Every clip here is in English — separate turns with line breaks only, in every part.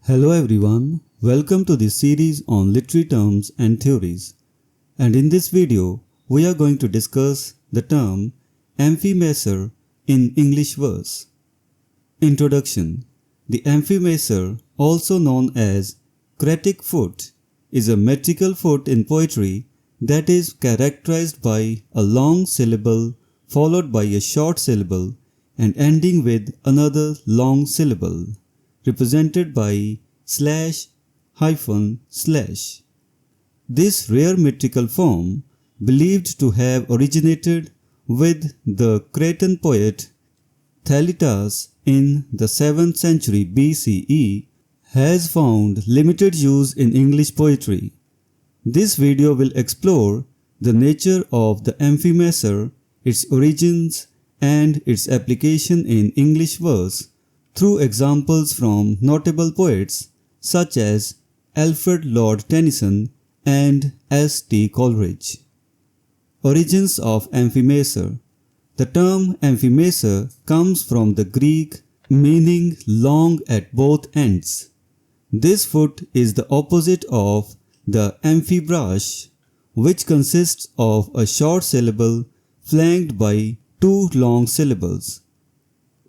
Hello everyone, welcome to this series on literary terms and theories. And in this video, we are going to discuss the term Amphimacer in English verse. Introduction. The Amphimacer, also known as cretic foot, is a metrical foot in poetry that is characterized by a long syllable followed by a short syllable and ending with another long syllable, represented by // This rare metrical form, believed to have originated with the Cretan poet Thalitas in the 7th century BCE, has found limited use in English poetry. This video will explore the nature of the Amphimacer, its origins, and its application in English verse through examples from notable poets such as Alfred Lord Tennyson and S.T. Coleridge. Origins of Amphimacer. The term Amphimacer comes from the Greek meaning long at both ends. This foot is the opposite of the amphibrush, which consists of a short syllable flanked by two long syllables.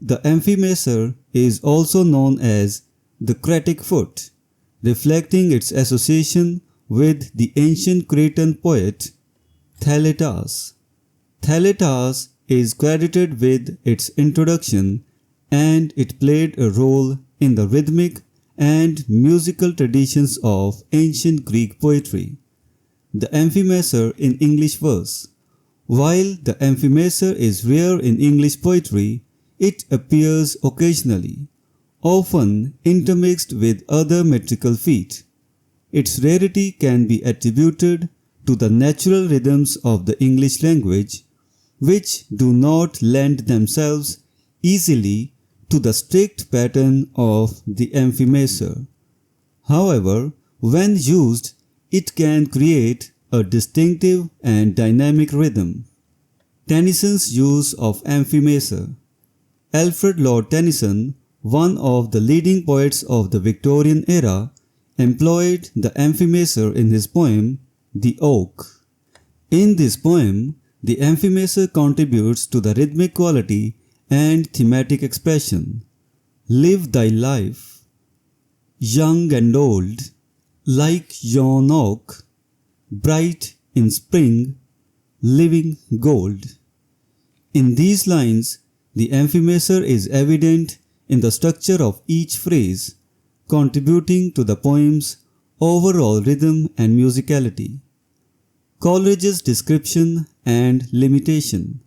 The Amphimacer is also known as the cretic foot, reflecting its association with the ancient Cretan poet Thalitas. Thalitas is credited with its introduction, and it played a role in the rhythmic and musical traditions of ancient Greek poetry. The Amphimacer in English verse. While the Amphimacer is rare in English poetry, it appears occasionally, often intermixed with other metrical feet. Its rarity can be attributed to the natural rhythms of the English language, which do not lend themselves easily to the strict pattern of the Amphimacer. However, when used, it can create a distinctive and dynamic rhythm. Tennyson's use of Amphimacer. Alfred Lord Tennyson, one of the leading poets of the Victorian era, employed the Amphimacer in his poem, The Oak. In this poem, the Amphimacer contributes to the rhythmic quality and thematic expression. Live thy life, young and old, like yon oak, bright in spring, living gold. In these lines, the Amphimacer is evident in the structure of each phrase, contributing to the poem's overall rhythm and musicality. Coleridge's description and limitation.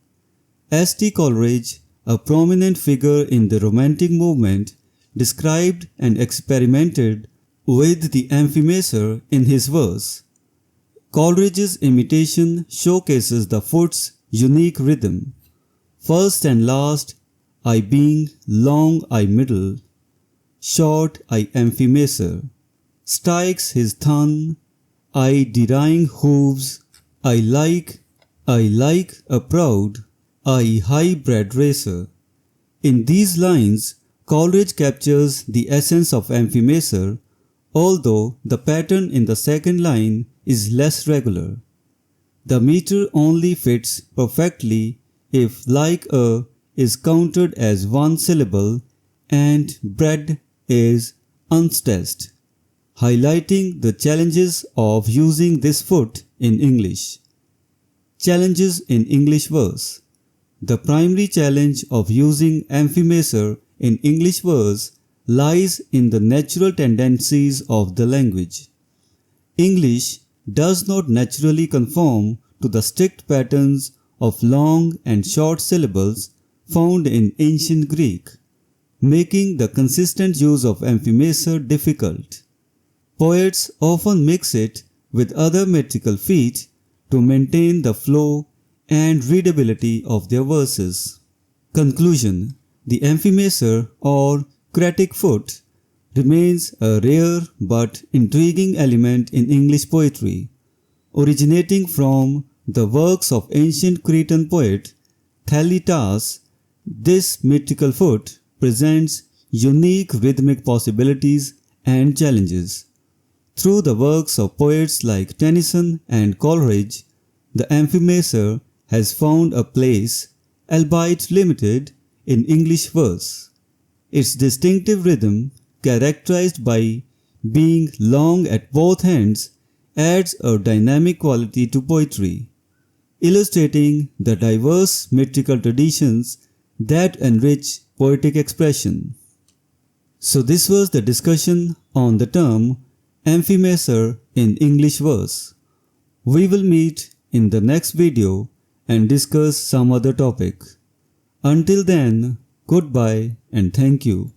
S.T. Coleridge, a prominent figure in the Romantic movement, described and experimented with the Amphimacer in his verse. Coleridge's imitation showcases the foot's unique rhythm. First and last, I being long I middle, short I Amphimacer, strikes his thun, I derying hooves, I like a proud, I high-bred racer. In these lines, Coleridge captures the essence of Amphimacer, although the pattern in the second line is less regular. The meter only fits perfectly if like a is counted as one syllable and bred is unstressed, highlighting the challenges of using this foot in English. Challenges in English verse. The primary challenge of using Amphimacer in English verse lies in the natural tendencies of the language. English does not naturally conform to the strict patterns of long and short syllables found in ancient Greek, making the consistent use of Amphimacer difficult. Poets often mix it with other metrical feet to maintain the flow and readability of their verses. Conclusion. The Amphimacer or cretic foot remains a rare but intriguing element in English poetry, originating from the works of ancient Cretan poet Thalitas. This metrical foot presents unique rhythmic possibilities and challenges. Through the works of poets like Tennyson and Coleridge, the Amphimacer has found a place, albeit limited, in English verse. Its distinctive rhythm, characterized by being long at both ends, adds a dynamic quality to poetry, illustrating the diverse metrical traditions that enrich poetic expression. So this was the discussion on the term Amphimacer in English verse. We will meet in the next video and discuss some other topic. Until then, goodbye and thank you.